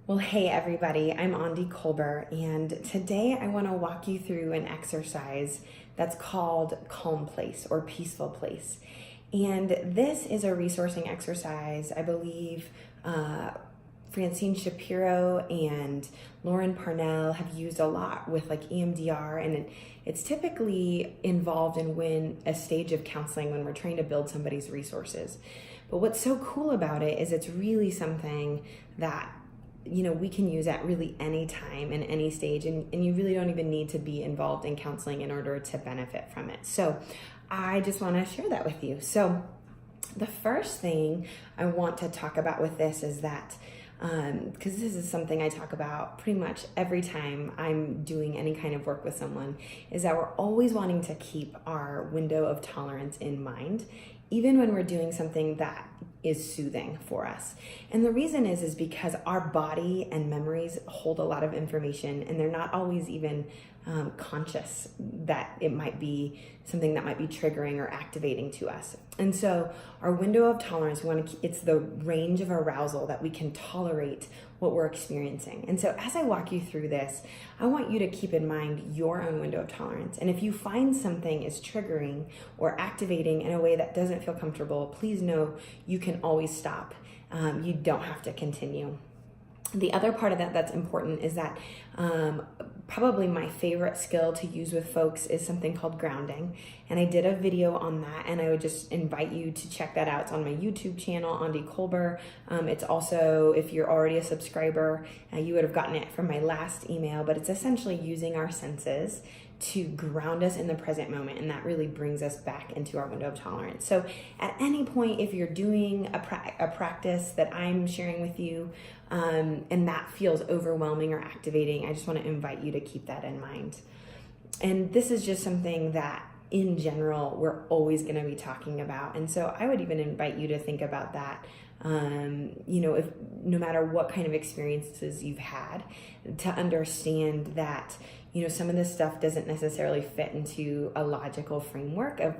Well, hey everybody, I'm Andi Colbert, and today I want to walk you through an exercise that's called Calm Place or Peaceful Place. And this is a resourcing exercise, I believe Francine Shapiro and Lauren Parnell have used a lot with like EMDR, and it's typically involved in a stage of counseling when we're trying to build somebody's resources. But what's so cool about it is it's really something that we can use at really any time and any stage, and you really don't even need to be involved in counseling in order to benefit from it. So I just want to share that with you. So the first thing I want to talk about with this is that, because this is something I talk about pretty much every time I'm doing any kind of work with someone, is that we're always wanting to keep our window of tolerance in mind, even when we're doing something that is soothing for us. And the reason is because our body and memories hold a lot of information, and they're not always even conscious that it might be something that might be triggering or activating to us. And so our window of tolerance, it's the range of arousal that we can tolerate what we're experiencing. And so as I walk you through this, I want you to keep in mind your own window of tolerance. And if you find something is triggering or activating in a way that doesn't feel comfortable, please know you can always stop. You don't have to continue. The other part of that that's important is that probably my favorite skill to use with folks is something called grounding. And I did a video on that, and I would just invite you to check that out. It's on my YouTube channel, Andi Colbert. It's also, if you're already a subscriber, you would have gotten it from my last email, but it's essentially using our senses to ground us in the present moment, and that really brings us back into our window of tolerance. So at any point, if you're doing a practice that I'm sharing with you, and that feels overwhelming or activating, I just want to invite you to keep that in mind. And this is just something that in general we're always going to be talking about, and so I would even invite you to think about that. If no matter what kind of experiences you've had, to understand that some of this stuff doesn't necessarily fit into a logical framework of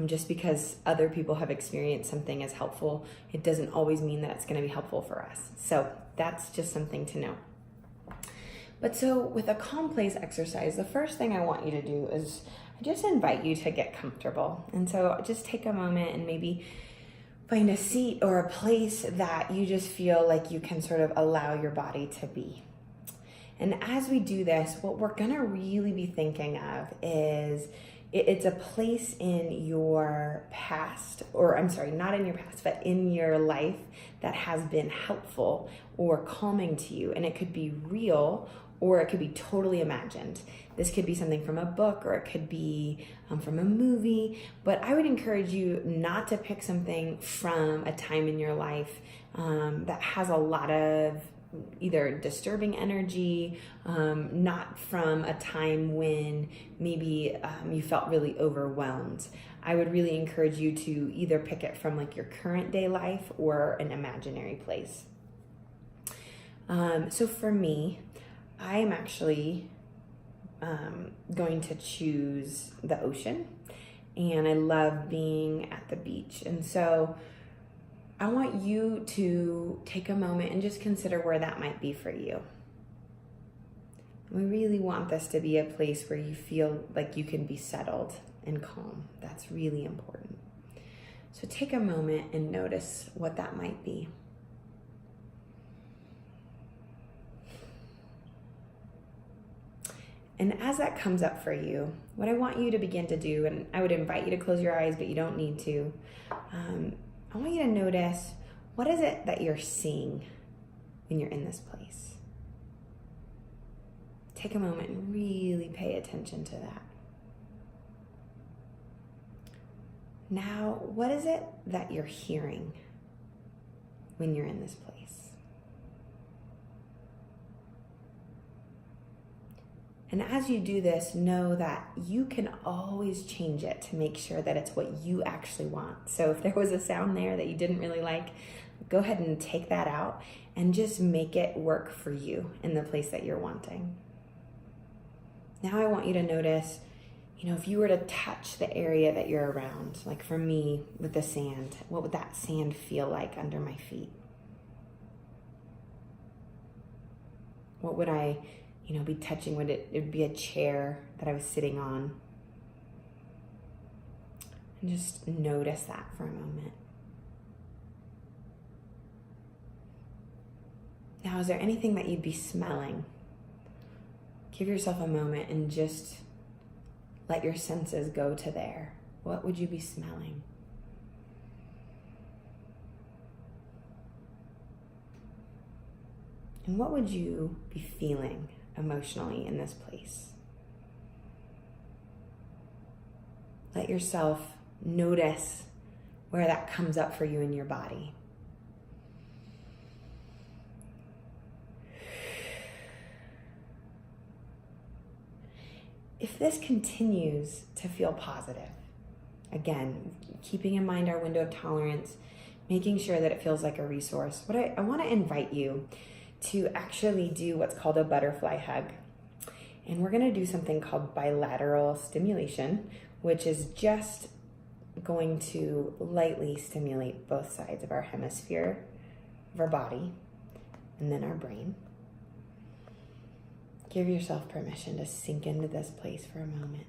just because other people have experienced something as helpful, it doesn't always mean that it's going to be helpful for us. So that's just something to know. But so with a calm place exercise, the first thing I want you to do is I just invite you to get comfortable. And so just take a moment and maybe find a seat or a place that you just feel like you can sort of allow your body to be. And as we do this, what we're going to really be thinking of is it's a place in your past, or I'm sorry, not in your past, but in your life that has been helpful or calming to you. And it could be real, or it could be totally imagined. This could be something from a book, or it could be from a movie. But I would encourage you not to pick something from a time in your life that has a lot of either disturbing energy, not from a time when maybe you felt really overwhelmed. I would really encourage you to either pick it from like your current day life or an imaginary place. So for me, I am actually going to choose the ocean, and I love being at the beach. And so I want you to take a moment and just consider where that might be for you. We really want this to be a place where you feel like you can be settled and calm. That's really important. So take a moment and notice what that might be. And as that comes up for you, what I want you to begin to do, and I would invite you to close your eyes, but you don't need to, I want you to notice, what is it that you're seeing when you're in this place? Take a moment and really pay attention to that. Now, what is it that you're hearing when you're in this place? And as you do this, know that you can always change it to make sure that it's what you actually want. So if there was a sound there that you didn't really like, go ahead and take that out and just make it work for you in the place that you're wanting. Now I want you to notice, if you were to touch the area that you're around, like for me with the sand, what would that sand feel like under my feet? What would I, be touching? It'd be a chair that I was sitting on. And just notice that for a moment. Now, is there anything that you'd be smelling? Give yourself a moment and just let your senses go to there. What would you be smelling? And what would you be feeling emotionally in this place? Let yourself notice where that comes up for you in your body. If this continues to feel positive, again, keeping in mind our window of tolerance, making sure that it feels like a resource, I want to invite you to actually do what's called a butterfly hug. And we're going to do something called bilateral stimulation, which is just going to lightly stimulate both sides of our hemisphere of our body and then our brain. Give yourself permission to sink into this place for a moment.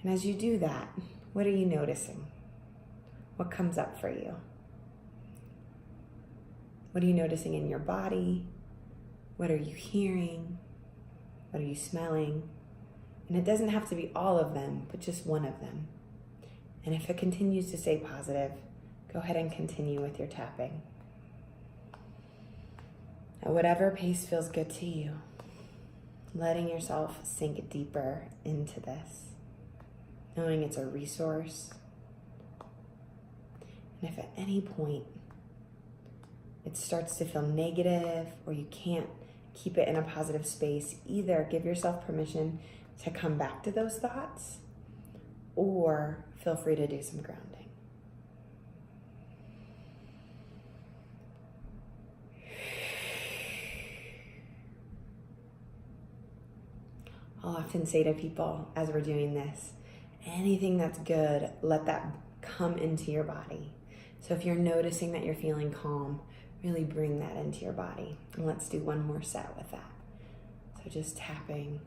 And as you do that, what are you noticing? What comes up for you? What are you noticing in your body? What are you hearing? What are you smelling? And it doesn't have to be all of them, but just one of them. And if it continues to stay positive, go ahead and continue with your tapping. At whatever pace feels good to you, letting yourself sink deeper into this, knowing it's a resource. And if at any point it starts to feel negative or you can't keep it in a positive space, either give yourself permission to come back to those thoughts or feel free to do some grounding. I'll often say to people as we're doing this, anything that's good, let that come into your body. So if you're noticing that you're feeling calm, really bring that into your body. And let's do one more set with that. So just tapping,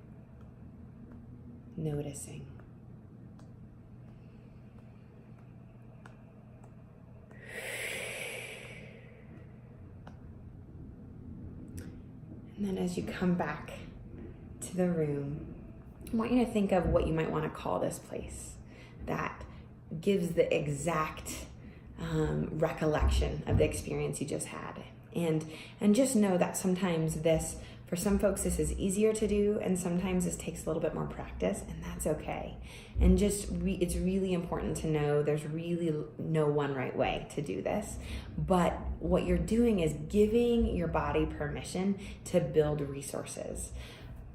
noticing. And then as you come back to the room, I want you to think of what you might want to call this place that gives the exact recollection of the experience you just had. And just know that sometimes this, for some folks, this is easier to do, and sometimes this takes a little bit more practice, and that's okay. And just it's really important to know there's really no one right way to do this, but what you're doing is giving your body permission to build resources.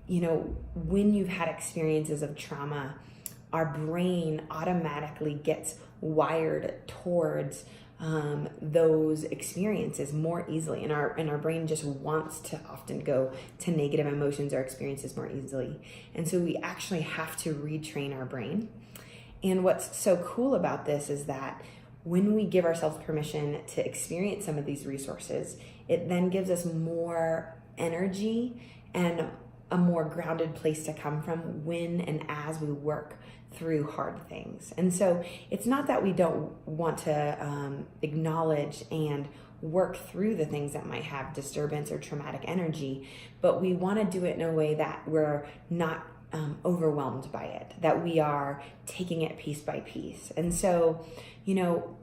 When you've had experiences of trauma, our brain automatically gets wired towards those experiences more easily, and our brain just wants to often go to negative emotions or experiences more easily. And so we actually have to retrain our brain. And what's so cool about this is that when we give ourselves permission to experience some of these resources, it then gives us more energy and a more grounded place to come from when and as we work through hard things. And so it's not that we don't want to acknowledge and work through the things that might have disturbance or traumatic energy, but we want to do it in a way that we're not overwhelmed by it, that we are taking it piece by piece. And so,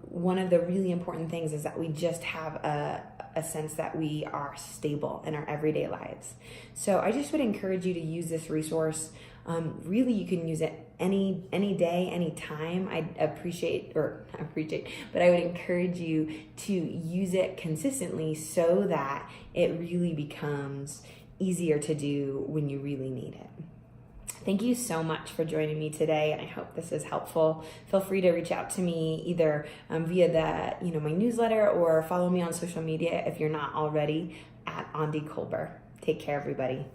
one of the really important things is that we just have a sense that we are stable in our everyday lives. So I just would encourage you to use this resource. Really, you can use it any day, any time. I would encourage you to use it consistently so that it really becomes easier to do when you really need it. Thank you so much for joining me today, and I hope this is helpful. Feel free to reach out to me either via my newsletter, or follow me on social media if you're not already at Untitled Chapter. Take care, everybody.